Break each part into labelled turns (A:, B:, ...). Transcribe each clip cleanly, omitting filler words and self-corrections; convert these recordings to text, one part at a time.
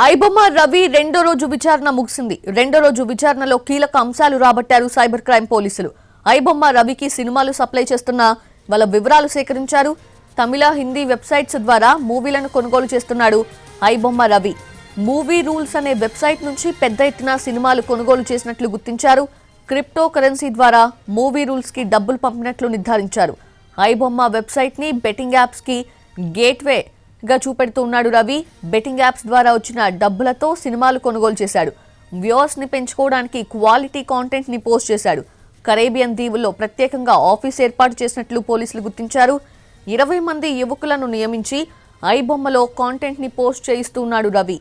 A: ఐబొమ్మ రవి రెండో రోజు విచారణ ముగిసింది. రెండో రోజు విచారణలో కీలక అంశాలు రాబట్టారు సైబర్ క్రైమ్ పోలీసులు. ఐబొమ్మ రవికి సినిమాలు సప్లై చేస్తున్న వాళ్ళ వివరాలు సేకరించారు. తమిళ, హిందీ వెబ్సైట్స్ ద్వారా మూవీలను కొనుగోలు చేస్తున్నాడు ఐబొమ్మ రవి. మూవీ రూల్స్ అనే వెబ్సైట్ నుంచి పెద్ద ఎత్తున సినిమాలు కొనుగోలు చేసినట్లు గుర్తించారు. క్రిప్టో కరెన్సీ ద్వారా మూవీ రూల్స్ కి డబ్బులు పంపినట్లు నిర్ధారించారు. ఐబొమ్మ వెబ్సైట్ ని బెట్టింగ్ యాప్స్ కి గేట్వే గా చూపెడుతూ ఉన్నాడు రవి. బెట్టింగ్ యాప్స్ ద్వారా వచ్చిన డబ్బులతో సినిమాలు కొనుగోలు చేశాడు. వ్యూవర్స్ ని పెంచుకోవడానికి క్వాలిటీ కాంటెంట్ ని పోస్ట్ చేశాడు. కరేబియన్ దీవుల్లో ప్రత్యేకంగా ఆఫీస్ ఏర్పాటు చేసినట్లు పోలీసులు గుర్తించారు. 20 మంది యువకులను నియమించి ఐబొమ్మలో కాంటెంట్ ని పోస్ట్ చేయిస్తూ ఉన్నాడు రవి.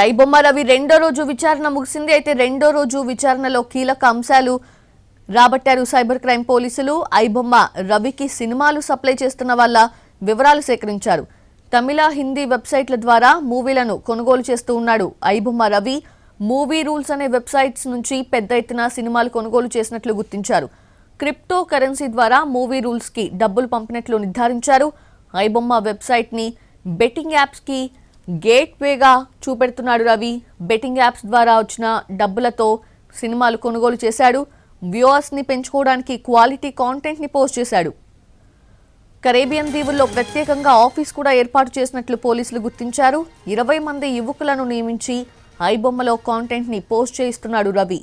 A: ఐబొమ్మ రవి రెండో రోజు విచారణ ముగిసింది. అయితే రెండో రోజు విచారణలో కీలక అంశాలు రాబట్టారు సైబర్ క్రైమ్ పోలీసులు. ఐబొమ్మ రవికి సినిమాలు సప్లై చేస్తున్న వాళ్ళ వివరాలు సేకరించారు. తమిళ, హిందీ వెబ్సైట్ల ద్వారా మూవీలను కొనుగోలు చేస్తూ ఉన్నాడు ఐబొమ్మ రవి. మూవీ రూల్స్ అనే వెబ్సైట్స్ నుంచి పెద్ద ఎత్తున సినిమాలు కొనుగోలు చేసినట్లు గుర్తించారు. క్రిప్టో కరెన్సీ ద్వారా మూవీ రూల్స్ కి డబ్బులు పంపినట్లు నిర్ధారించారు. ఐబొమ్మ వెబ్సైట్ ని బెట్టింగ్ యాప్స్ కి గేట్వేగా చూపెడుతున్నాడు రవి. బెట్టింగ్ యాప్స్ ద్వారా వచ్చిన డబ్బులతో సినిమాలు కొనుగోలు చేశాడు. వ్యూవర్స్ ని పెంచుకోవడానికి క్వాలిటీ కాంటెంట్ ని పోస్ట్ చేశాడు. కరేబియన్ దీవుల్లో ప్రత్యేకంగా ఆఫీస్ కూడా ఏర్పాటు చేసినట్లు పోలీసులు గుర్తించారు. 20 మంది యువకులను నియమించి ఐబొమ్మలో కాంటెంట్ ని పోస్ట్ చేయిస్తున్నాడు రవి.